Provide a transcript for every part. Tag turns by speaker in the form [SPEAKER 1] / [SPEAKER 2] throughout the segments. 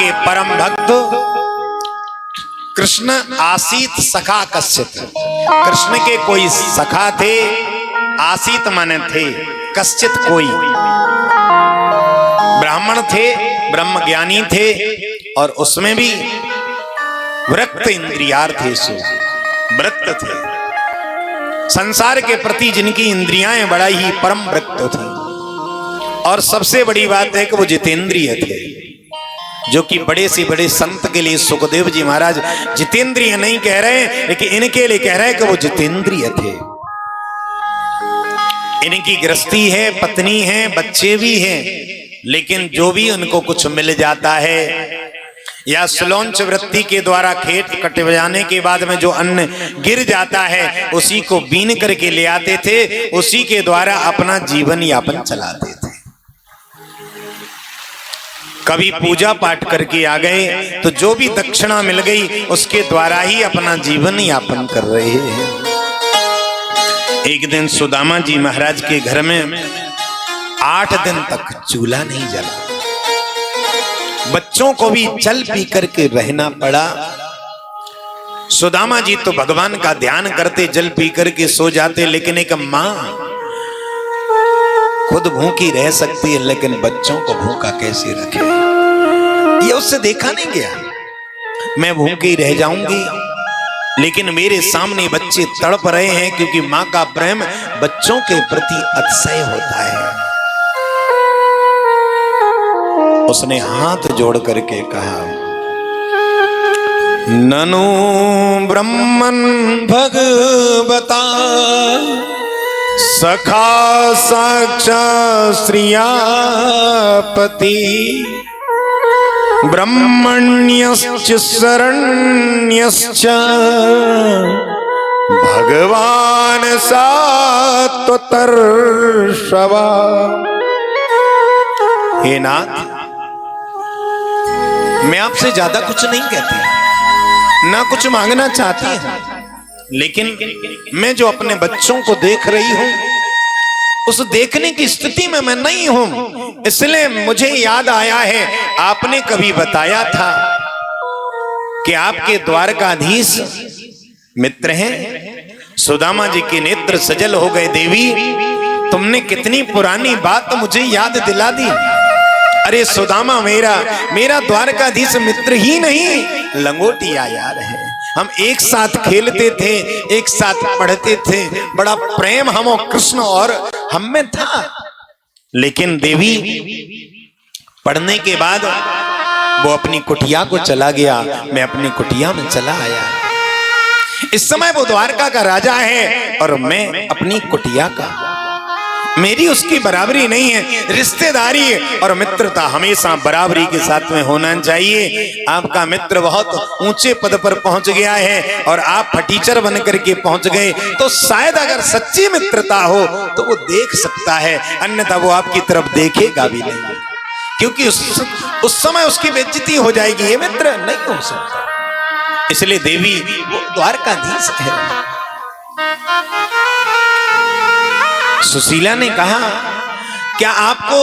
[SPEAKER 1] के परम भक्त कृष्ण आसीत सखा कश्चित। कृष्ण के कोई सखा थे, आसीत माने थे, कश्चित कोई ब्राह्मण थे, ब्रह्म ज्ञानी थे, और उसमें भी विरक्त इंद्रियार्थी से विरक्त थे। संसार के प्रति जिनकी इंद्रियां बड़ा ही परम विरक्त थी, और सबसे बड़ी बात है कि वो जितेंद्रिय थे, जो कि बड़े से बड़े संत के लिए सुखदेव जी महाराज जितेंद्रिय नहीं कह रहे, लेकिन इनके लिए कह रहे हैं कि वो जितेंद्रिय थे। इनकी गृहस्थी है, पत्नी है, बच्चे भी हैं, लेकिन जो भी उनको कुछ मिल जाता है, या सुलोंच वृत्ति के द्वारा खेत कट जाने के बाद में जो अन्न गिर जाता है उसी को बीन करके ले आते थे, उसी के द्वारा अपना जीवन यापन चलाते थे। कभी पूजा पाठ करके आ गए तो जो भी दक्षिणा मिल गई उसके द्वारा ही अपना जीवन यापन कर रहे हैं। एक दिन सुदामा जी महाराज के घर में 8 दिन तक चूल्हा नहीं जला, बच्चों को भी जल पी करके रहना पड़ा। सुदामा जी तो भगवान का ध्यान करते, जल पी करके सो जाते, लेकिन एक मां खुद भूखी रह सकती है, लेकिन बच्चों को भूखा कैसे रखे, ये उससे देखा नहीं गया। मैं भूखी रह जाऊंगी, लेकिन मेरे सामने बच्चे तड़प रहे हैं, क्योंकि मां का प्रेम बच्चों के प्रति अतिशय होता है। उसने हाथ जोड़ करके कहा, ननु ब्रह्मन भगवता सखा साक्षात् श्रियापति ब्रह्मण्यश्च शरण्यश्च भगवान सात्वतर्षवा। हे नाथ, मैं आपसे ज्यादा कुछ नहीं कहती, ना कुछ मांगना चाहती हूं, लेकिन मैं जो अपने बच्चों को देख रही हूं उस देखने की स्थिति में मैं नहीं हूं, इसलिए मुझे याद आया है, आपने कभी बताया था कि आपके द्वारकाधीश मित्र हैं। सुदामा जी के नेत्र सजल हो गए, देवी तुमने कितनी पुरानी बात मुझे याद दिला दी। अरे सुदामा, मेरा द्वारकाधीश मित्र ही नहीं, लंगोटिया यार है। हम एक साथ खेलते थे, एक साथ पढ़ते थे, बड़ा प्रेम हम और कृष्ण और हम में था। लेकिन देवी पढ़ने के बाद वो अपनी कुटिया को चला गया, मैं अपनी कुटिया में चला आया। इस समय वो द्वारका का राजा है और मैं अपनी कुटिया का। मेरी उसकी बराबरी नहीं है। रिश्तेदारी और मित्रता हमेशा बराबरी के साथ में होना चाहिए। आपका मित्र बहुत ऊंचे पद पर पहुंच गया है और आप फटीचर बन करके पहुंच गए, तो शायद अगर सच्ची मित्रता हो तो वो देख सकता है, अन्यथा वो आपकी तरफ देखेगा भी नहीं, क्योंकि उस समय उसकी बेइज्जती हो जाएगी। ये मित्र नहीं हो सकता। इसलिए देवी वो द्वारकाधीश है। सुशीला ने कहा, क्या आपको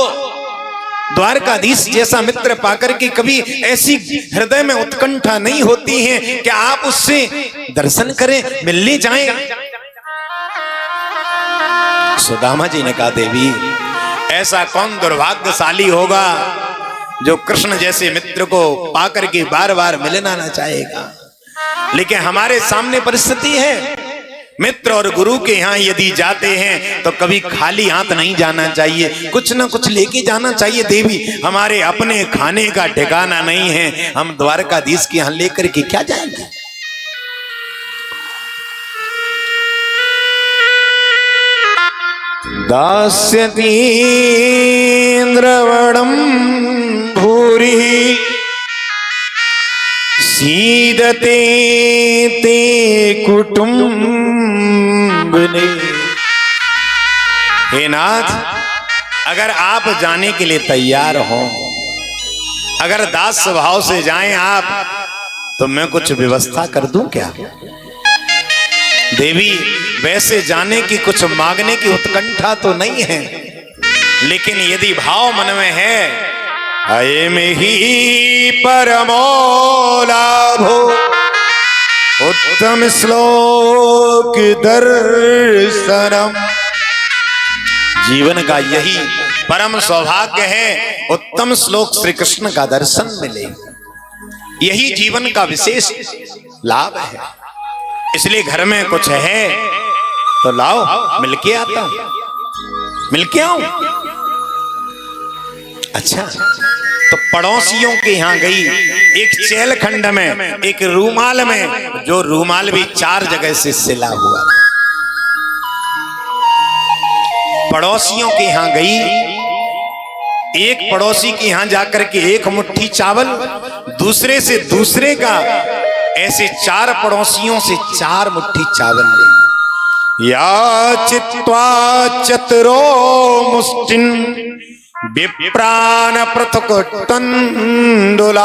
[SPEAKER 1] द्वारकाधीश जैसा मित्र पाकर के कभी ऐसी हृदय में उत्कंठा नहीं होती है? क्या आप उससे दर्शन करें, मिलने जाएं? सुदामा जी ने कहा, देवी ऐसा कौन दुर्भाग्यशाली होगा जो कृष्ण जैसे मित्र को पाकर के बार बार मिलना ना चाहेगा। लेकिन हमारे सामने परिस्थिति है, मित्र और गुरु के यहाँ यदि जाते हैं तो कभी खाली हाथ नहीं जाना चाहिए, कुछ ना कुछ लेके जाना चाहिए। देवी हमारे अपने खाने का ठिकाना नहीं है, हम द्वारकाधीश के यहाँ लेकर के क्या जाएंगे? दास्यतीन्द्रवणं भूरि सीदते ते कुटुंबने। हे नाथ, अगर आप जाने के लिए तैयार हो, अगर दास स्वभाव से जाएं आप, तो मैं कुछ व्यवस्था कर दूं क्या? देवी वैसे जाने की कुछ मांगने की उत्कंठा तो नहीं है, लेकिन यदि भाव मन में है अये में ही परमो लाभो उत्तम श्लोक दर्शनम। जीवन का यही परम सौभाग्य है, उत्तम श्लोक श्री कृष्ण का दर्शन मिले। यही जीवन का विशेष लाभ है। इसलिए घर में कुछ है तो लाओ, मिलके आता हूं, मिलके आऊं। अच्छा, तो पड़ोसियों के यहां गई, एक चेलखंड में, एक रूमाल में, जो रूमाल भी 4 जगह से सिला हुआ। पड़ोसियों के यहां गई, एक पड़ोसी के यहां जाकर के 1 मुट्ठी चावल, दूसरे से दूसरे का, ऐसे 4 पड़ोसियों से 4 मुट्ठी चावल ले। या चित्वा चतुरो मुष्टिन विप्रान पृथक तंडुलान।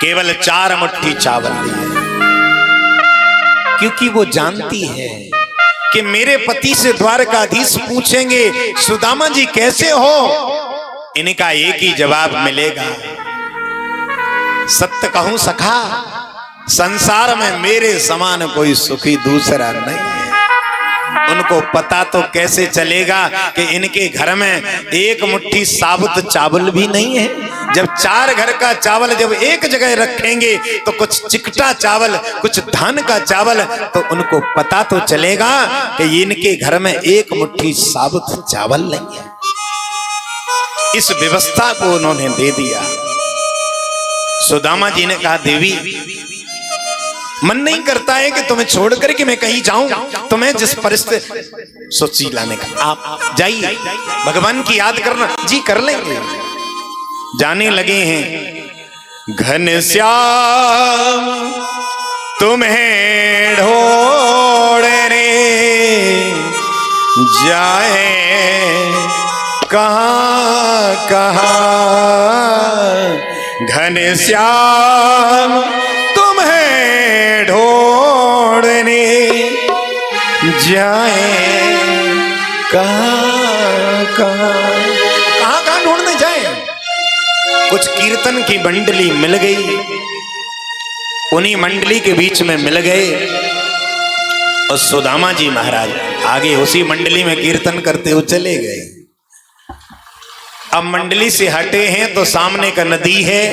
[SPEAKER 1] केवल 4 मुट्ठी चावल लिए, क्योंकि वो जानती है कि मेरे पति से द्वारकाधीश पूछेंगे सुदामा जी कैसे हो, इनका एक ही जवाब मिलेगा, सत्य कहूं सखा, संसार में मेरे समान कोई सुखी दूसरा नहीं है। उनको पता तो कैसे चलेगा कि इनके घर में 1 मुट्ठी साबुत चावल भी नहीं है। जब 4 घर का चावल जब एक जगह रखेंगे तो कुछ चिकटा चावल, कुछ धान का चावल, तो उनको पता तो चलेगा कि इनके घर में 1 मुट्ठी साबुत चावल नहीं है। इस व्यवस्था को उन्होंने दे दिया। सुदामा जी ने कहा, देवी मन नहीं करता है कि तुम्हें छोड़ करके मैं कहीं जाऊं, तुम्हें जिस परिस्थिति सोची लाने का, आप जाइए, भगवान की याद करना। जी कर लेंगे। जाने लगे हैं। घनश्याम तुम्हें ढूंढने जाए कहां कहां, घनश्याम तुम्हें ढूंढने जाए कहां कहां ढूंढने जाए। कुछ कीर्तन की मंडली मिल गई, उन्हीं मंडली के बीच में मिल गए और सुदामा जी महाराज आगे उसी मंडली में कीर्तन करते हुए चले गए। अब मंडली से हटे हैं तो सामने का नदी है,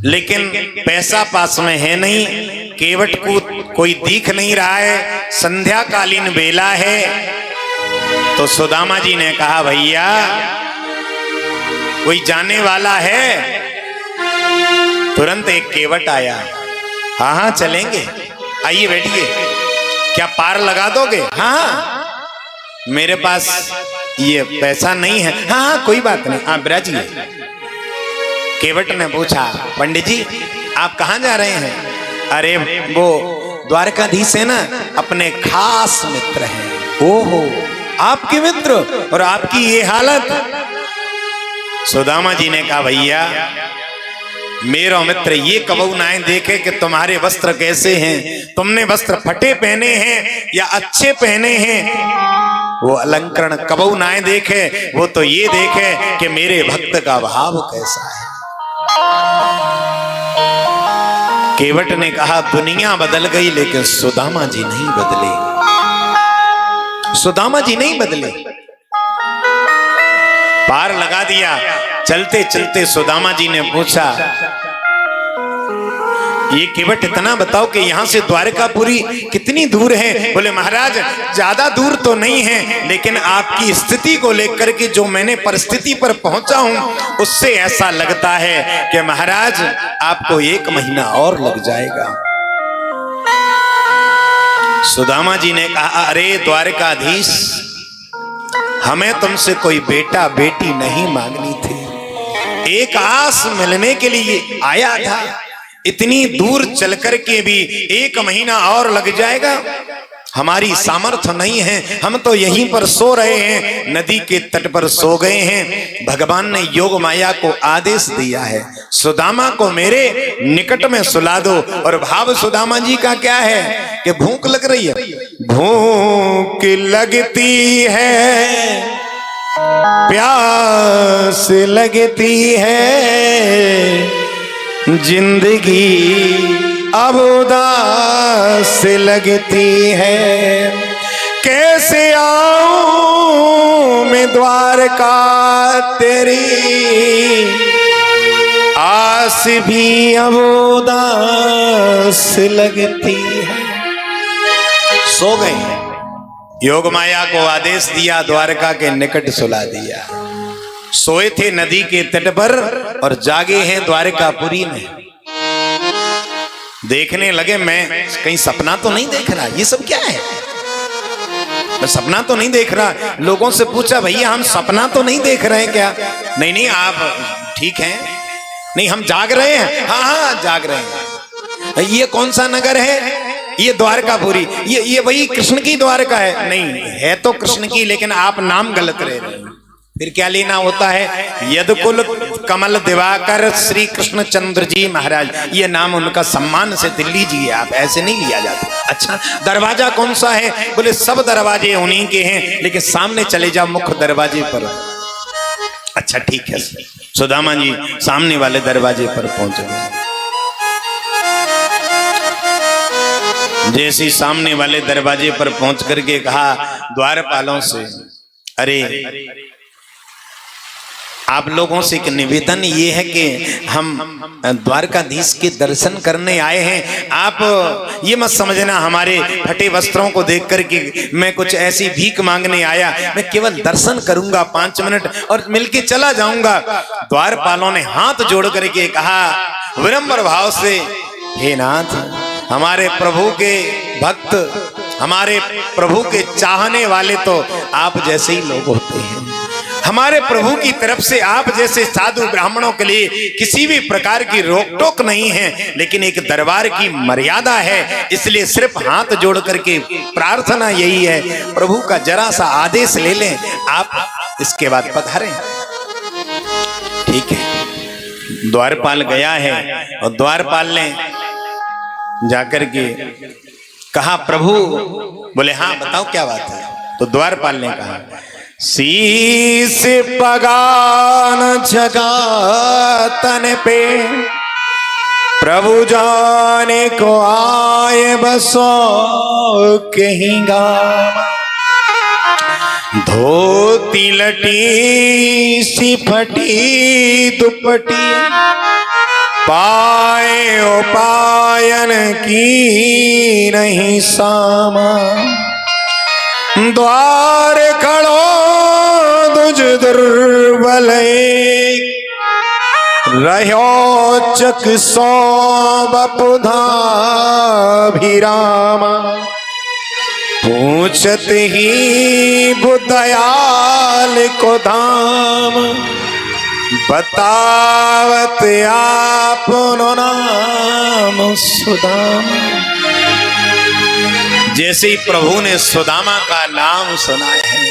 [SPEAKER 1] लेकिन पैसा पास में है नहीं, केवट को कोई दिख नहीं रहा है, संध्याकालीन बेला है। तो सुदामा जी ने कहा, भैया कोई जाने वाला है? तुरंत एक केवट आया। हाँ हाँ चलेंगे, आइए बैठिए। क्या पार लगा दोगे? हाँ, मेरे पास ये पैसा नहीं है। हाँ हाँ कोई बात नहीं, आप बिराजिए। केवट ने पूछा, पंडित जी आप कहाँ जा रहे हैं? अरे वो द्वारकाधीश है ना, अपने खास मित्र हैं। ओहो, आपके मित्र और आपकी ये हालत? सुदामा जी ने कहा, भैया मेरा मित्र ये कबू ना देखे कि तुम्हारे वस्त्र कैसे हैं, तुमने वस्त्र फटे पहने हैं या अच्छे पहने हैं, वो अलंकरण कबू ना देखे। वो तो ये देखे कि मेरे भक्त का भाव कैसा है। केवट ने कहा, दुनिया बदल गई लेकिन सुदामा जी नहीं बदले, सुदामा जी नहीं बदले। पार लगा दिया। चलते चलते सुदामा जी ने पूछा, ये केवट इतना बताओ कि यहां से द्वारकापुरी कितनी दूर है? बोले महाराज ज्यादा दूर तो नहीं है, लेकिन आपकी स्थिति को लेकर के जो मैंने परिस्थिति पर पहुंचा हूं उससे ऐसा लगता है कि महाराज आपको 1 महीना और लग जाएगा। सुदामा जी ने कहा, अरे द्वारकाधीश, हमें तुमसे कोई बेटा बेटी नहीं मांगनी थी, एक आस मिलने के लिए आया था। इतनी दूर चल कर के भी 1 महीना और लग जाएगा? हमारी सामर्थ्य नहीं है, हम तो यहीं पर सो रहे हैं, नदी के तट पर सो गए हैं। भगवान ने योग माया को आदेश दिया है, सुदामा को मेरे निकट में सुला दो। और भाव सुदामा जी का क्या है कि भूख लग रही है, भूख लगती है प्यास लगती है जिंदगी अब उदास लगती है। कैसे आऊं मैं द्वारका तेरी आस भी अब उदास लगती है। सो गए। योग माया को आदेश दिया, द्वारका के निकट सुला दिया। सोए थे नदी के तट पर और जागे हैं द्वारकापुरी में। देखने लगे मैं कहीं सपना तो नहीं देख रहा, ये सब क्या है, मैं सपना तो नहीं देख रहा। लोगों से पूछा भैया हम सपना तो नहीं देख रहे हैं क्या? नहीं नहीं आप ठीक हैं, नहीं हम जाग रहे हैं। हाँ हाँ जाग रहे हैं। ये कौन सा नगर है? ये द्वारकापुरी। ये वही कृष्ण की द्वारका है? नहीं है तो कृष्ण की, लेकिन आप नाम गलत ले रहे हैं। फिर क्या लेना होता है? यदकुल कमल दिवाकर श्री कृष्ण चंद्र जी महाराज, ये नाम उनका सम्मान से दिल्ली जी है, आप ऐसे नहीं लिया जाता। अच्छा दरवाजा कौन सा है? बोले सब दरवाजे उन्हीं के हैं, लेकिन सामने चले जाओ मुख्य दरवाजे पर। अच्छा ठीक है। सुदामा जी सामने वाले दरवाजे पर पहुंच गए। जैसे ही सामने वाले दरवाजे पर पहुंच करके कहा द्वारपालों से, अरे आप लोगों से एक निवेदन ये है कि हम द्वारकाधीश के दर्शन करने आए हैं। आप ये मत समझना हमारे फटे वस्त्रों को देख करके मैं कुछ ऐसी भीख मांगने आया, मैं केवल दर्शन करूंगा 5 मिनट और मिलके चला जाऊंगा। द्वारपालों ने हाथ जोड़ करके कहा विनम्र भाव से, हे नाथ हमारे प्रभु के भक्त, हमारे प्रभु के चाहने वाले तो आप जैसे ही लोग होते हैं। हमारे प्रभु की तरफ से आप जैसे साधु ब्राह्मणों के लिए किसी भी प्रकार की रोक टोक नहीं है, लेकिन एक दरबार की मर्यादा है, इसलिए सिर्फ हाथ जोड़ करके प्रार्थना यही है, प्रभु का जरा सा आदेश ले लें आप, इसके बाद पधारें। ठीक है। द्वारपाल गया है और द्वारपाल ने जाकर के कहा प्रभु, बोले हाँ बताओ क्या बात है। तो द्वारपाल ने कहा शीस पगान जगा तन पे प्रभु जाने को आए बसो कहीं गाँव। धोती लटी सी फटी दुपटी पाए ओ पायन की नहीं सामा। द्वार खड़ो दुज दुर्बल रहो चक सो बपुधा भिरामा। पूछत ही बुदयाल को धाम बतावत आपनो नाम सुदामा। जैसे ही प्रभु ने सुदामा का नाम सुना है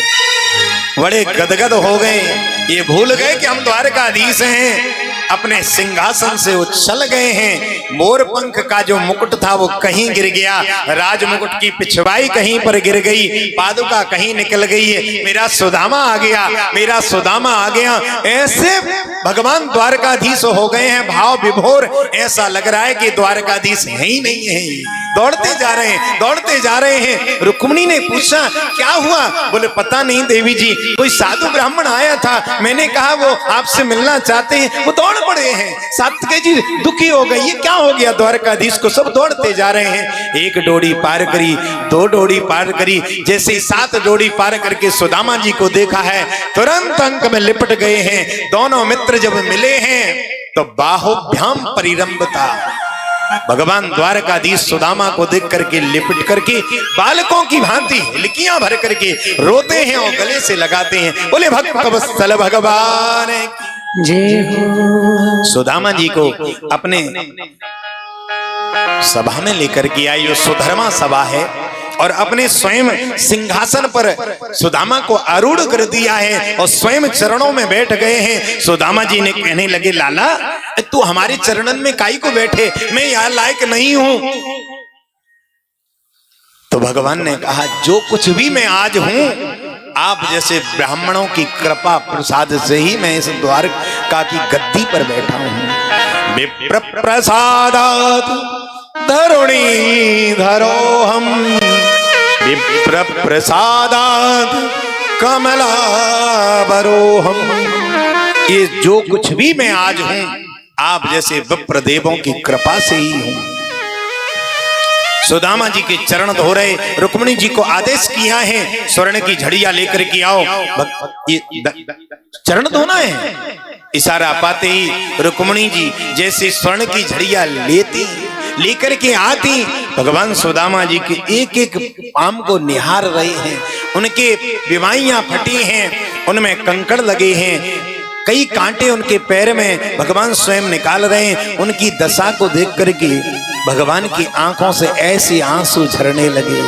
[SPEAKER 1] बड़े गदगद हो गए। ये भूल गए कि हम द्वारकाधीश हैं, अपने सिंहासन से उछल गए हैं। मोर पंख का जो मुकुट था वो कहीं गिर गया, राज मुकुट की पिछवाई कहीं पर गिर गई, पादुका कहीं निकल गई है। मेरा सुदामा आ गया, मेरा सुदामा आ गया। ऐसे भगवान द्वारकाधीश हो गए हैं भाव विभोर। ऐसा लग रहा है कि द्वारकाधीश है ही नहीं है। दौड़ते जा रहे हैं, दौड़ते जा रहे हैं। रुक्मिणी ने पूछा क्या हुआ? बोले पता नहीं देवी जी, कोई साधु ब्राह्मण आया था, मैंने कहा वो आपसे मिलना चाहते हैं, वो दौड़ पड़े हैं। सात्विकी जी दुखी हो गई, ये क्या हो गया द्वारकाधीश को? सब दौड़ते जा रहे हैं। 1 डोरी पार करी, 2 डोरी पार करी, जैसे 7 डोरी पार करके सुदामा जी को देखा है, तुरंत अंक में लिपट गए हैं। दोनों मित्र जब मिले हैं तो बाहुभ्याम परिरंभता। भगवान द्वारकाधीश सुदामा को देख करके लिपट करके बालकों की भांति हिलकियां भर करके रोते हैं और गले से लगाते हैं। बोले भक्त वत्सल भगवान जय हो। सुदामा जी को अपने सभा में लेकर के आई, जो सुधर्मा सभा है, और अपने स्वयं सिंहासन पर सुदामा को आरूढ़ कर दिया है और स्वयं चरणों में बैठ गए हैं। सुदामा जी ने कहने लगे लाला तू हमारे चरणन में काई को बैठे, मैं यहाँ लायक नहीं हूं। तो भगवान ने कहा जो कुछ भी मैं आज हूं आप जैसे ब्राह्मणों की कृपा प्रसाद से ही मैं इस द्वारका की गद्दी पर बैठा हूं। विप्र प्रसादात् धरुणी धरो हम, विप्र प्रसादात् कमलाबरोहम। ये जो कुछ भी मैं आज हूं आप जैसे विप्र देवों की कृपा से ही हूं। सुदामा जी के चरण धो रहे, रुक्मिणी जी को आदेश किया है स्वर्ण की झड़िया लेकर के आओ। चरण धोना है। इशारा पाते ही रुक्मिणी जी जैसे स्वर्ण की झड़िया लेकर के आती, भगवान सुदामा जी के एक एक पाम को निहार रहे हैं। उनके विवाइयां फटी हैं, उनमें कंकड़ लगे हैं, कई कांटे उनके पैर में भगवान स्वयं निकाल रहे हैं। उनकी दशा को देख करके भगवान की आंखों से ऐसे आंसू झरने लगे।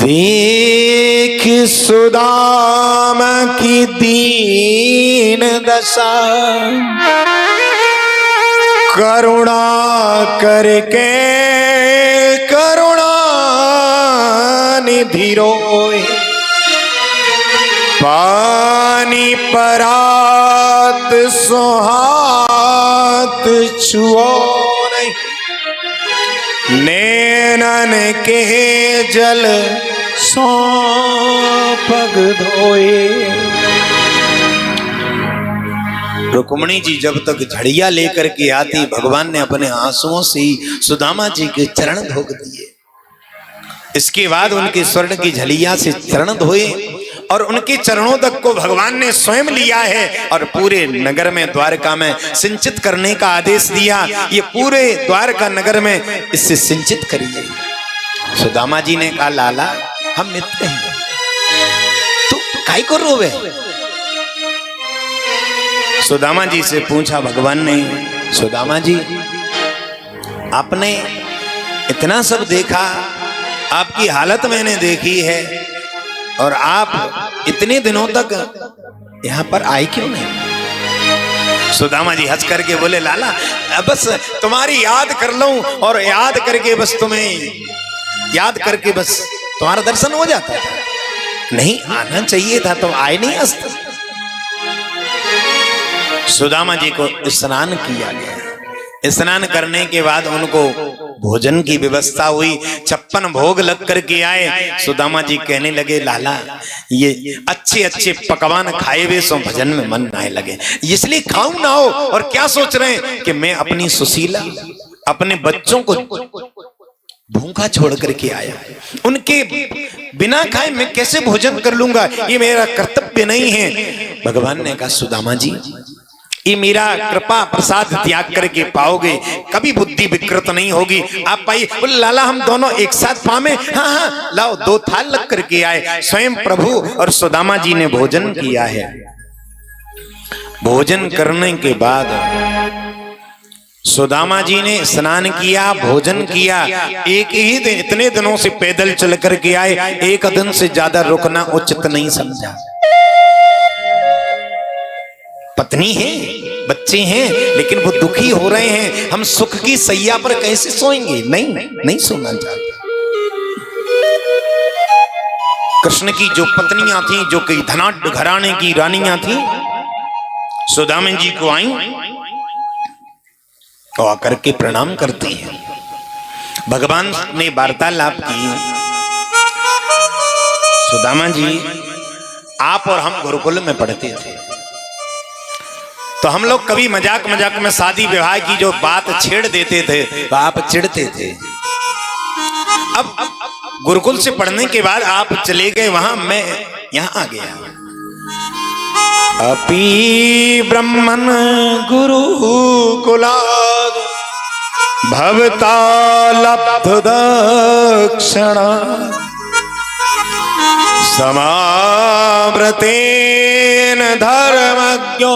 [SPEAKER 1] देख सुदामा की दीन दशा, करुणा करके करुणा निधि रोए, पानी परात सुहात छुओ नहीं, नैनन के जल सो पग धोए। रुक्मिणी जी जब तक झड़िया लेकर के आती, भगवान ने अपने आंसुओं से सुदामा जी के चरण धो दिए। इसके बाद उनके स्वर्ण की झलिया से चरण धोए और उनके चरणों तक को भगवान ने स्वयं लिया है और पूरे नगर में द्वारका में सिंचित करने का आदेश दिया। ये पूरे द्वारका नगर में इससे सिंचित करिए। सुदामा जी ने कहा, लाला हम मित्र हैं, तू काहे को रोवे? सुदामा जी से पूछा भगवान ने, सुदामा जी आपने इतना सब देखा, आपकी हालत मैंने देखी है और आप इतने दिनों तक यहाँ पर आए क्यों नहीं? सुदामा जी हंस करके बोले, लाला बस तुम्हारी याद कर लूं और याद करके बस तुम्हें याद करके बस तुम्हारा दर्शन हो जाता था, नहीं आना चाहिए था तो आए नहीं हंसते। सुदामा जी को स्नान किया गया। स्नान करने के बाद उनको भोजन की व्यवस्था हुई, 56 भोग लग करके आए। सुदामा जी कहने लगे, लाला ये अच्छे अच्छे पकवान खाए हुए सो भजन में मन आए लगे, इसलिए खाऊं ना हो। और क्या सोच रहे हैं कि मैं अपनी सुशीला अपने बच्चों को भूखा छोड़ करके आया, उनके बिना खाए मैं कैसे भोजन कर लूंगा, ये मेरा कर्तव्य नहीं है। भगवान ने कहा, सुदामा जी ये मेरा कृपा प्रसाद त्याग करके पाओगे, कभी बुद्धि विकृत नहीं होगी। आप पाइए। बोले, लाला हम दोनों एक साथ पामे? हाँ हाँ लाओ। 2 थाल लग करके आए। स्वयं प्रभु और सुदामा जी ने भोजन किया है। भोजन करने के बाद सुदामा जी ने स्नान किया, भोजन किया। एक ही दिन, इतने दिनों से पैदल चल करके आए, एक दिन से ज्यादा रुकना उचित नहीं समझा। पत्नी है, बच्चे हैं, लेकिन वो दुखी हो रहे हैं। हम सुख की सैया पर कैसे सोएंगे? नहीं सोना चाहते। कृष्ण की जो पत्नियां थीं, जो कई धनाढ्य घराने की रानियां थीं, सुदामा जी को आई तो आकर के प्रणाम करती हैं। भगवान ने वार्तालाप की, सुदामा जी आप और हम गुरुकुल में पढ़ते थे, तो हम लोग कभी मजाक मजाक में शादी विवाह की जो बात छेड़ देते थे तो आप चिढ़ते थे। अब गुरुकुल से पढ़ने के बाद आप चले गए वहां, मैं यहां आ गया। अपि ब्रह्मन् गुरुकुलात् भवता लब्ध दक्षिणा समाव्रतेन धर्मज्ञो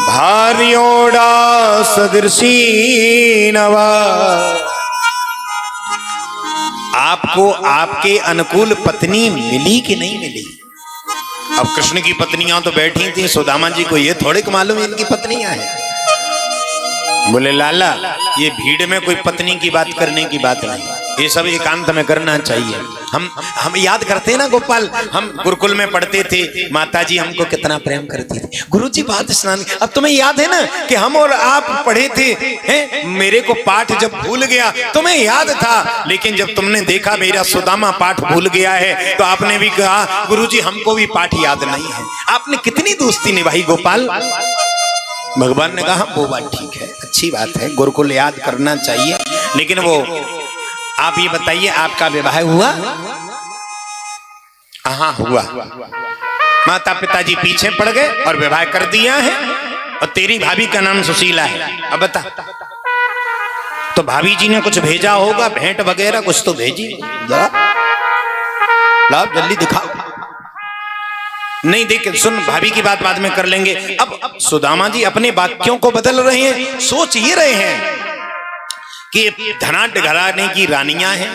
[SPEAKER 1] भार्योडा सदृशी नवा। आपको आपके अनुकूल पत्नी मिली कि नहीं मिली? अब कृष्ण की पत्नियां तो बैठी थी, सुदामा जी को ये थोड़े मालूम इनकी पत्नियां हैं। बोले, लाला ये भीड़ में कोई पत्नी की बात करने की बात नहीं, ये सब एकांत में करना चाहिए। हम याद करते हैं ना गोपाल, हम गुरुकुल में पढ़ते थे, माताजी हमको कितना प्रेम करती थी। गुरुजी बात स्नान, अब तुम्हें याद है ना कि हम और आप पढ़े थे, हैं? मेरे को पाठ जब भूल गया तुम्हें याद था, लेकिन जब तुमने देखा मेरा सुदामा पाठ भूल गया है तो आपने भी कहा गुरुजी हमको भी पाठ याद नहीं है। आपने कितनी दोस्ती निभाई गोपाल। भगवान ने कहा वो बात ठीक है, अच्छी बात है, गुरुकुल याद करना चाहिए, लेकिन वो आप ये बताइए आपका विवाह हुआ? हाँ हुआ। माता पिताजी पीछे पड़ गए और विवाह कर दिया है, और तेरी भाभी का नाम सुशीला है। अब बता, तो भाभी जी ने कुछ भेजा होगा, भेंट वगैरह कुछ तो भेजी, लाओ जल्दी दिखा। नहीं देख सुन, भाभी की बात बाद में कर लेंगे। अब सुदामा जी अपने वाक्यों को बदल रहे हैं, सोच ये रहे हैं कि धनाढ्य घराने की रानियां हैं,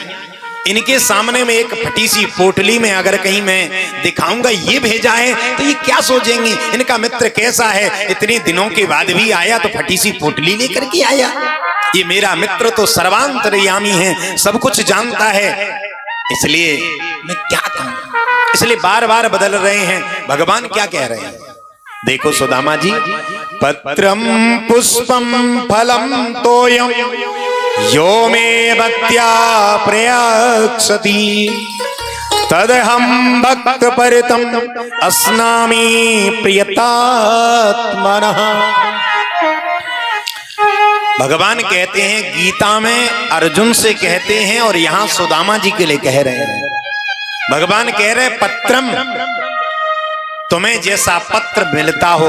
[SPEAKER 1] इनके सामने में एक फटी सी पोटली में अगर कहीं मैं दिखाऊंगा ये भेजा है तो ये क्या सोचेंगी, इनका मित्र कैसा है, इतने दिनों के बाद भी आया तो फटी सी पोटली लेकर के आया। ये मेरा मित्र तो सर्वांतर्यामी है, सब कुछ जानता है, इसलिए मैं क्या कहूं, इसलिए बार बार बदल रहे हैं। भगवान क्या कह रहे हैं देखो सुदामा जी, पत्रम पुष्पम फलम तोयम यो मे भक्त्या प्रयक्षति तदहं भक्त परितम अस्नामि प्रियतात्मनः। भगवान कहते हैं गीता में अर्जुन से कहते हैं और यहां सुदामा जी के लिए कह रहे हैं। भगवान कह रहे पत्रम, तुम्हें जैसा पत्र मिलता हो,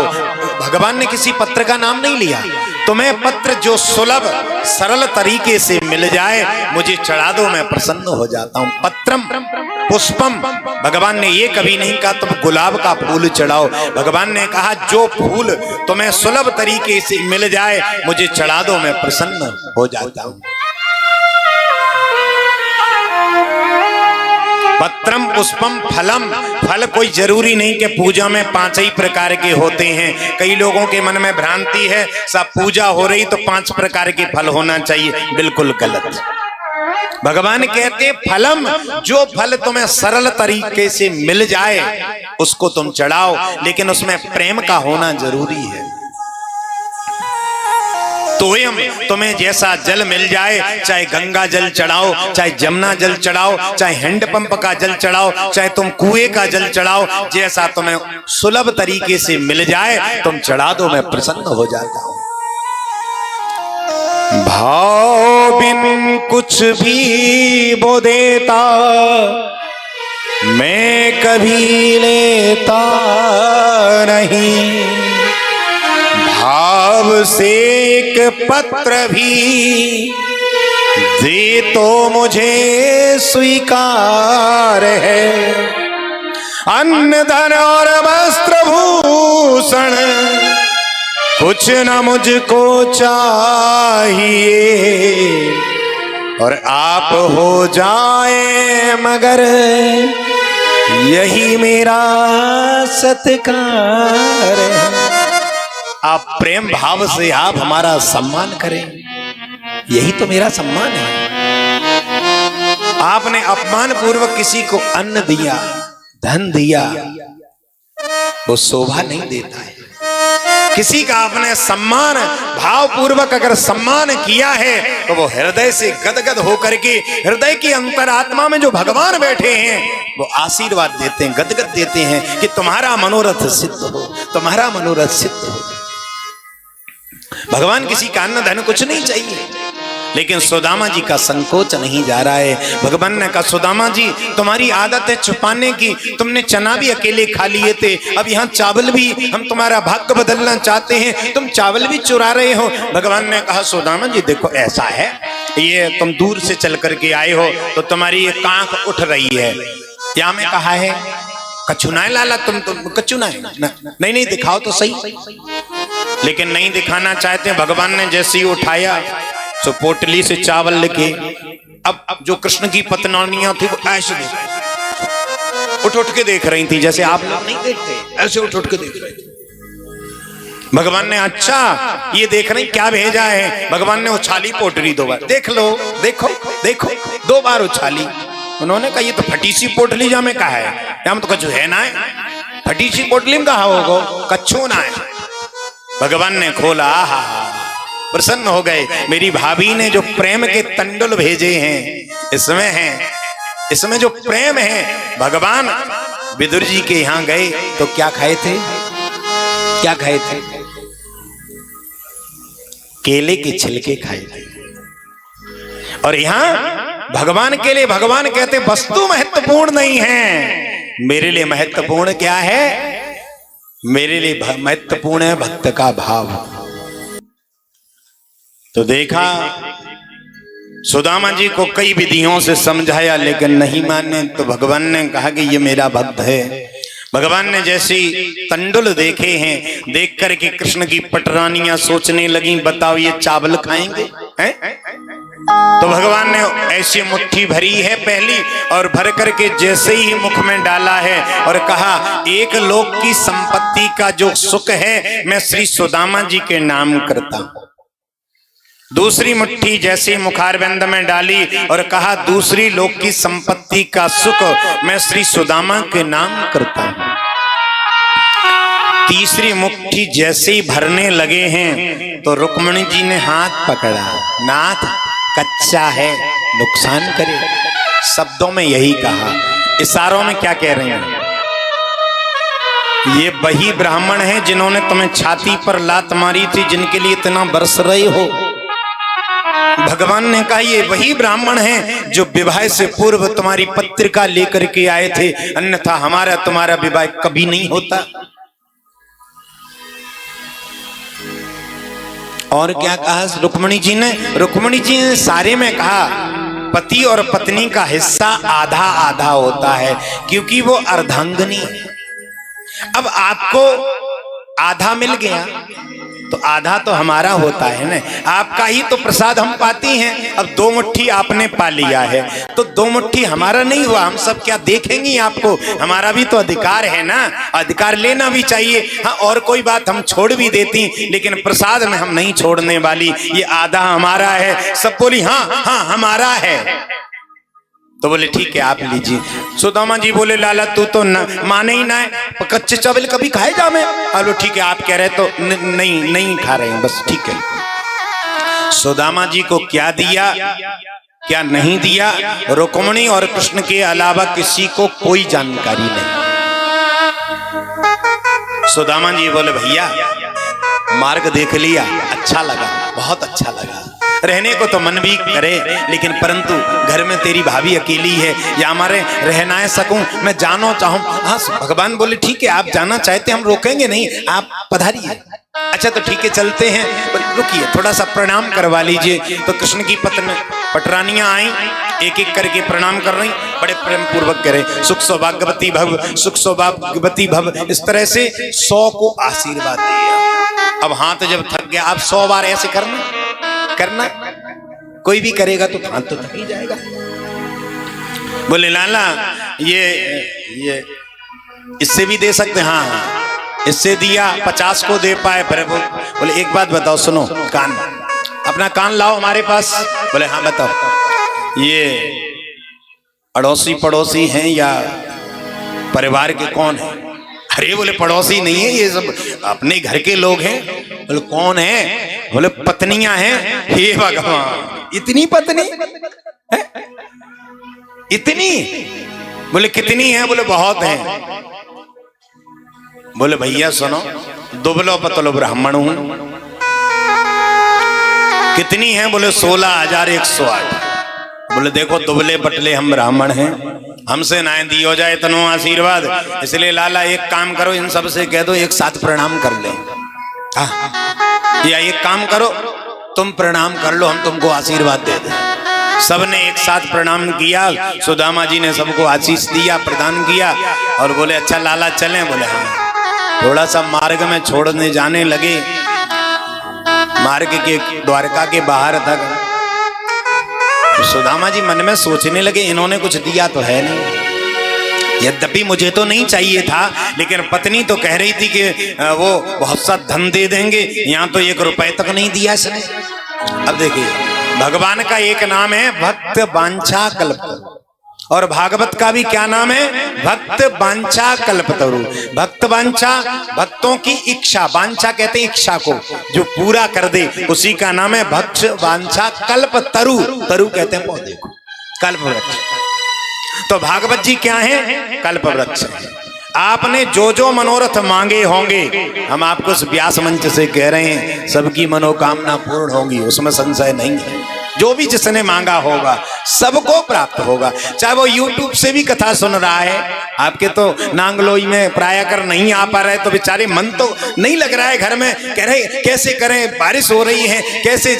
[SPEAKER 1] भगवान ने किसी पत्र का नाम नहीं लिया, तुम्हें पत्र जो सुलभ सरल तरीके से मिल जाए मुझे चढ़ा दो, मैं प्रसन्न हो जाता हूं। पत्रम पुष्पम, भगवान ने ये कभी नहीं कहा तुम गुलाब का फूल चढ़ाओ, भगवान ने कहा जो फूल तुम्हें सुलभ तरीके से मिल जाए मुझे चढ़ा दो, मैं प्रसन्न हो जाता हूं। पत्रम पुष्पम फलम, फल कोई जरूरी नहीं कि पूजा में 5 ही प्रकार के होते हैं। कई लोगों के मन में भ्रांति है सब पूजा हो रही तो 5 प्रकार के फल होना चाहिए, बिल्कुल गलत। भगवान कहते फलम, जो फल तुम्हें सरल तरीके से मिल जाए उसको तुम चढ़ाओ, लेकिन उसमें प्रेम का होना जरूरी है। तोयम, तुम्हें जैसा जल मिल जाए, चाहे गंगा जल चढ़ाओ, चाहे जमुना जल चढ़ाओ, चाहे हैंडपंप का जल चढ़ाओ, चाहे तुम कुएं का जल चढ़ाओ, जैसा तुम्हें सुलभ तरीके से मिल जाए तुम चढ़ा दो, मैं प्रसन्न हो जाता हूं। भाव बिन कुछ भी वो देता मैं कभी लेता नहीं, भाव से एक पत्र भी दे तो मुझे स्वीकार है, अन्न धन और वस्त्र भूषण कुछ न मुझको चाहिए, और आप हो जाए मगर यही मेरा सत्कार है। आप प्रेम भाव से आप हमारा सम्मान करें, यही तो मेरा सम्मान है। आपने अपमान पूर्वक किसी को अन्न दिया, धन दिया, वो शोभा नहीं देता है। किसी का आपने सम्मान भाव पूर्वक अगर सम्मान किया है तो वो हृदय से गदगद होकर के, हृदय की अंतरात्मा में जो भगवान बैठे हैं वो आशीर्वाद देते हैं, गदगद देते हैं कि तुम्हारा मनोरथ सिद्ध हो, तुम्हारा मनोरथ सिद्ध हो। भगवान किसी का अन्न धन कुछ नहीं चाहिए, लेकिन सुदामा जी का संकोच नहीं जा रहा है। भगवान ने कहा सुदामा जी तुम्हारी आदत है छुपाने की, तुमने चना भी अकेले खा लिए थे, अब यहाँ चावल भी, हम तुम्हारा भाग्य बदलना चाहते हैं, तुम चावल भी चुरा रहे हो। भगवान ने कहा सुदामा जी देखो ऐसा है, ये तुम दूर से चल करके आए हो तो तुम्हारी ये कांख उठ रही है, क्या मैं कहा है कछुनाए लाला, तुम कछुनाए नहीं नहीं दिखाओ तो सही, लेकिन नहीं दिखाना चाहते। भगवान ने जैसे ही उठाया तो पोटली से चावल लेके, अब जो कृष्ण की पत्नियां थी वो ऐसे उठ उठ के देख रही थी, जैसे आप लोग नहीं देखते, ऐसे उठ उठ के देख रही थी। भगवान ने अच्छा ये देख रहे क्या भेजा है। भगवान ने उछाली पोटली 2 बार, देख लो, देखो देखो, 2 बार उछाली। उन्होंने कहा ये तो फटी सी पोटली जा में कहा है, हम तो कछु है ना है, फटी सी पोटली में कहा होगो, कच्छू ना है। भगवान ने खोला, प्रसन्न हो गए। मेरी भाभी ने जो प्रेम के तंडुल भेजे हैं इसमें हैं, इसमें जो प्रेम है। भगवान विदुर जी के यहां गए तो क्या खाए थे, क्या खाए थे? केले के छिलके खाए थे। और यहां भगवान के लिए भगवान कहते वस्तु महत्वपूर्ण नहीं है, मेरे लिए महत्वपूर्ण क्या है? मेरे लिए महत्वपूर्ण है भक्त का भाव। तो देखा सुदामा जी को कई विधियों से समझाया लेकिन नहीं माने, तो भगवान ने कहा कि ये मेरा भक्त है। भगवान ने जैसी तंडुल देखे हैं, देख करके कृष्ण की पटरानियां सोचने लगी, बताओ ये चावल खाएंगे हैं? तो भगवान ने ऐसी मुट्ठी भरी है पहली, और भर करके जैसे ही मुख में डाला है और कहा एक लोक की संपत्ति का जो सुख है मैं श्री सुदामा जी के नाम करता हूं। दूसरी मुट्ठी जैसे मुखारबिंद में डाली और कहा दूसरी लोक की संपत्ति का सुख मैं श्री सुदामा के नाम करता हूं। तीसरी मुट्ठी जैसे ही भरने लगे हैं तो रुक्मिणी जी ने हाथ पकड़ा, नाथ कच्चा है, नुकसान करे। शब्दों में यही कहा, इशारों में क्या कह रहे हैं? ये वही ब्राह्मण है जिन्होंने तुम्हें छाती पर लात मारी थी, जिनके लिए इतना बरस रहे हो। भगवान ने कहा ये वही ब्राह्मण हैं जो विवाह से पूर्व तुम्हारी पत्रिका लेकर के आए थे, अन्यथा हमारा तुम्हारा विवाह कभी नहीं होता। और क्या कहा रुक्मिणी जी ने? रुक्मिणी जी ने सारे में कहा पति और पत्नी का हिस्सा आधा आधा होता है, क्योंकि वो अर्धांगिनी। अब आपको आधा मिल गया तो आधा तो हमारा होता है ना, आपका ही तो प्रसाद हम पाती हैं। अब 2 मुट्ठी आपने पा लिया है तो 2 मुट्ठी हमारा नहीं हुआ, हम सब क्या देखेंगी आपको? हमारा भी तो अधिकार है ना, अधिकार लेना भी चाहिए। हाँ, और कोई बात हम छोड़ भी देती, लेकिन प्रसाद में हम नहीं छोड़ने वाली, ये आधा हमारा है। सब बोली हाँ हाँ हमारा है। तो बोले ठीक है आप लीजिए। सुदामा जी बोले लाला तू तो माने ही ना है, कच्चे चावल कभी खाए जा में? बोलो ठीक है आप कह रहे तो नहीं खा रहे हैं, बस ठीक है। सुदामा जी को क्या दिया क्या नहीं दिया, रुक्मिणी और कृष्ण के अलावा किसी को कोई जानकारी नहीं। सुदामा जी बोले भैया मार्ग देख लिया, अच्छा लगा, बहुत अच्छा लगा, रहने को तो मन भी करे, लेकिन परंतु घर में तेरी भाभी अकेली है, या हमारे रह ना सकूं, मैं जाना चाहूं। हाँ भगवान बोले ठीक है आप जाना चाहते हम रोकेंगे नहीं, आप पधारिए। अच्छा तो ठीक है चलते हैं, रुकिए थोड़ा सा प्रणाम करवा लीजिए। तो कृष्ण की पत्नी पटरानियां आई, एक एक करके प्रणाम कर रही, बड़े प्रेम पूर्वक कह रहे सुख सौभाग्यवती भव, सुख सौभाग्यवती भव, इस तरह से 100 को आशीर्वाद दिया। अब हाथ जब थक गया, आप 100 बार ऐसे करना कोई भी करेगा तो हाथ तो थक ही जाएगा। बोले लाला ये इससे भी दे सकते? हाँ इससे दिया 50 को दे पाए। बोले एक बात बताओ, सुनो, कान अपना कान लाओ हमारे पास। बोले हाँ बताओ, ये अड़ोसी पड़ोसी हैं या परिवार के कौन है? अरे बोले पड़ोसी नहीं है, ये सब अपने घर के लोग हैं। बोले कौन है? बोले पत्नियां हैं। हे भगवान, इतनी पत्नी है? इतनी? बोले कितनी है? बोले बहुत हैं। बोले भैया सुनो, दुबलो पतलो ब्राह्मण हूं। कितनी है? बोले 16,108। बोले देखो दुबले पतले हम ब्राह्मण हैं, हमसे ना दियो जाए तनो आशीर्वाद, इसलिए लाला एक काम करो, इन सब से कह दो एक साथ प्रणाम कर ले। या एक काम करो तुम प्रणाम कर लो, हम तुमको आशीर्वाद दे दें। सबने एक साथ प्रणाम किया, सुदामा जी ने सबको आशीष दिया, प्रदान किया और बोले अच्छा लाला चलें? बोले हाँ। थोड़ा सा मार्ग में छोड़ने जाने लगे, मार्ग के द्वारका के बाहर तक तो सुदामा जी मन में सोचने लगे इन्होंने कुछ दिया तो है नहीं। यद्यपि मुझे तो नहीं चाहिए था, लेकिन पत्नी तो कह रही थी कि वो बहुत सा धन दे देंगे, यहाँ तो 1 रुपए तक नहीं दिया इसने। अब देखिए, भगवान का एक नाम है भक्त वांछा कल्प, और भागवत का भी क्या नाम है? भक्त वांछा कल्पतरु। भक्त वांछा, भक्तों की इच्छा, वांछा कहते हैं इच्छा को, जो पूरा कर दे, उसी का नाम है भक्त वांछा कल्पतरु। तरु कहते हैं पौधे को, कल्प वृक्ष। तो भागवत जी क्या है? कल्प वृक्ष। आपने जो जो मनोरथ मांगे होंगे, हम आपको इस व्यास मंच से कह रहे हैं, सबकी मनोकामना पूर्ण होगी, उसमें संशय नहीं है। जो भी जिसने मांगा होगा सबको प्राप्त होगा। चाहे वो YouTube से भी कथा सुन रहा है, आपके तो नांगलोई में प्रायकर नहीं आ पा रहे, तो बेचारे मन तो नहीं लग रहा है घर में, कह रहे कैसे करें, बारिश हो रही है, कैसे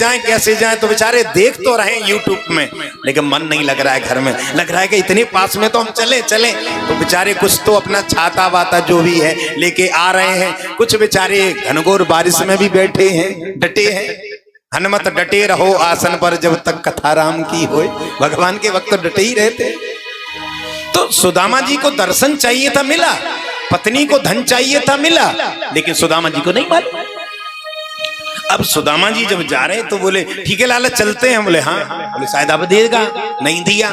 [SPEAKER 1] जाएं, तो बेचारे देख तो रहे YouTube में, लेकिन मन नहीं लग रहा है घर में। लग रहा है कि इतने पास में तो हम चले, तो बेचारे कुछ तो अपना छाता वाता जो भी है लेके आ रहे हैं, कुछ बेचारे घनघोर बारिश में भी बैठे हैं, डटे हैं। हनुमत डटे रहो आसन पर जब तक कथा राम की होए। भगवान के वक्त डटे ही रहते। तो सुदामा जी को दर्शन चाहिए था, मिला। पत्नी को धन चाहिए था, मिला, लेकिन सुदामा जी को नहीं मालूम। अब सुदामा जी जब जा रहे तो बोले ठीक है लाला चलते हैं। बोले हाँ। बोले शायद अब देगा, नहीं दिया।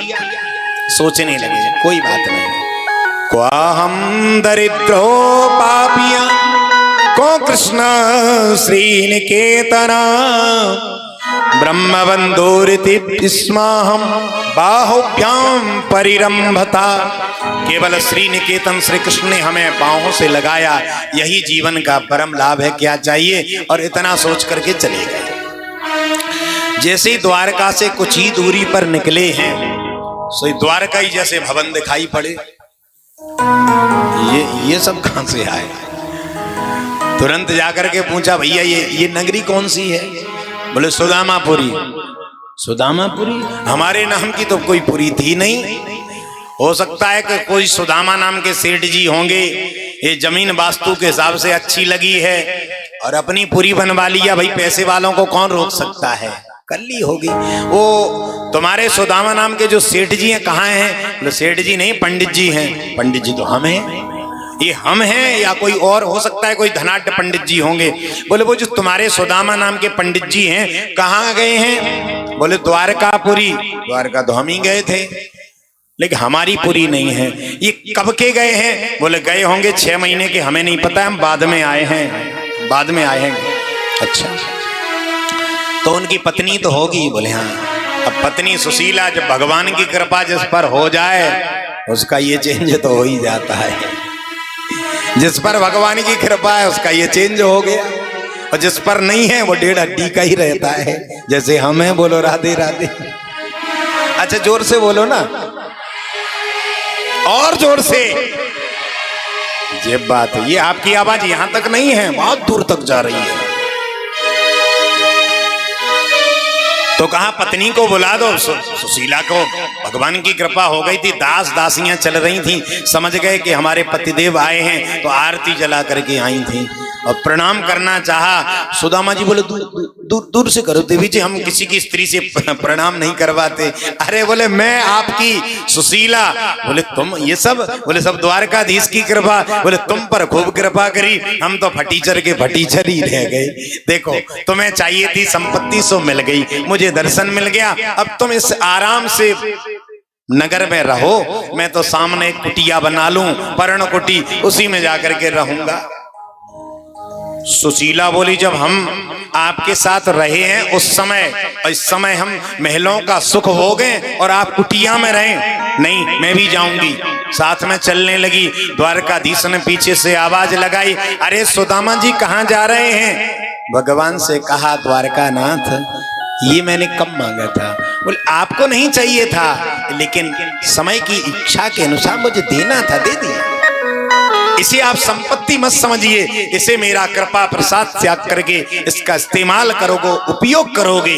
[SPEAKER 1] सोचने लगे कोई बात नहीं, क्वा हम दरिद्रो पापिया को कृष्ण श्रीनिकेतना ब्रह्मबंधोरिति स्माहम बाहुभ्याम परिरंभता। केवल श्रीनिकेतन श्री कृष्ण ने हमें बाहों से लगाया, यही जीवन का परम लाभ है, क्या चाहिए। और इतना सोच करके चले गए। जैसे ही द्वारका से कुछ ही दूरी पर निकले हैं, सो द्वारका ही जैसे भवन दिखाई पड़े। ये सब कहां से आए? तुरंत जाकर के पूछा भैया ये नगरी कौन सी है? बोले सुदामापुरी। सुदामापुरी? हमारे नाम की तो कोई पुरी थी नहीं। हो सकता है कि कोई सुदामा नाम के सेठ जी होंगे, ये जमीन वास्तु के हिसाब से अच्छी लगी है और अपनी पुरी बनवा लिया। भाई पैसे वालों को कौन रोक सकता है, कर ली होगी। वो तुम्हारे सुदामा नाम के जो सेठ जी हैं कहाँ हैं? सेठ जी नहीं, पंडित जी हैं। पंडित जी तो हम हैं। ये हम हैं या कोई और हो सकता है, कोई धनाढ्य पंडित जी होंगे। बोले वो जो तुम्हारे सुदामा नाम के पंडित जी हैं कहाँ गए हैं? बोले द्वारकापुरी। द्वारका तो हम ही गए थे, लेकिन हमारी पुरी नहीं है। ये कब के गए हैं? बोले गए होंगे 6 महीने के, हमें नहीं पता, हम बाद में आए हैं। बाद में आए हैं। अच्छा, तो उनकी पत्नी तो होगी? बोले हाँ। अब पत्नी सुशीला, जब भगवान की कृपा जिस पर हो जाए उसका ये चेंज तो हो ही जाता है। जिस पर भगवान की कृपा है उसका ये चेंज हो गया, और जिस पर नहीं है वो 1.5 हड्डी का ही रहता है, जैसे हम हैं। बोलो राधे राधे। अच्छा जोर से बोलो ना, और जोर से। ये बात है, ये आपकी आवाज यहां तक नहीं है, बहुत दूर तक जा रही है। तो कहा पत्नी को बुला दो। सुशीला को भगवान की कृपा हो गई थी, दास दासियां चल रही थी, समझ गए कि हमारे पतिदेव आए हैं, तो आरती जला करके आई थी और प्रणाम करना चाहा। सुदामा जी बोले दूर से करो देवी जी, हम किसी की स्त्री से प्रणाम नहीं करवाते। अरे बोले मैं आपकी सुशीला। बोले तुम ये सब? बोले सब द्वारकाधीश की कृपा। बोले तुम पर खूब कृपा करी, हम तो फटीचर के फटीचर ही रह गए। देखो तुम्हें चाहिए थी संपत्ति, सो मिल गई, मुझे दर्शन मिल गया। अब तुम इस आराम से नगर में रहो, मैं तो सामने एक कुटिया बना लूं, पर्ण कुटी, उसी में जाकर के रहूंगा। सुशीला बोली जब हम आपके साथ रहे हैं उस समय, इस समय हम महलों का सुख हो गए और आप कुटिया में रहे। नहीं, मैं भी जाऊंगी। साथ में चलने लगी। द्वारकाधीश ने पीछे से आवाज लगाई, अरे सुदामा जी कहाँ जा रहे हैं? भगवान से कहा द्वारकानाथ ये मैंने कब मांगा था? बोले आपको नहीं चाहिए था, लेकिन समय की इच्छा के अनुसार मुझे देना था, दे दिया। इसे आप संपत्ति मत समझिए, इसे मेरा कृपा प्रसाद त्याग करके इसका इस्तेमाल करोगे, उपयोग करोगे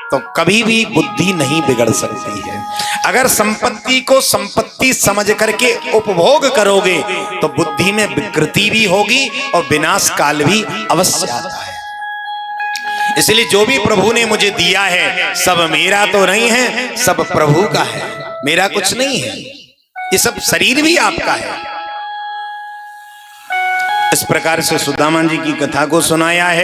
[SPEAKER 1] तो कभी भी बुद्धि नहीं बिगड़ सकती है। अगर संपत्ति को संपत्ति समझ करके उपभोग करोगे तो बुद्धि में विकृति भी होगी और विनाश काल भी अवश्य आता है। इसलिए जो भी प्रभु ने मुझे दिया है सब मेरा तो नहीं है, सब प्रभु का है, मेरा कुछ नहीं है। ये सब शरीर भी आपका है। इस प्रकार से सुदामा जी की कथा को सुनाया है।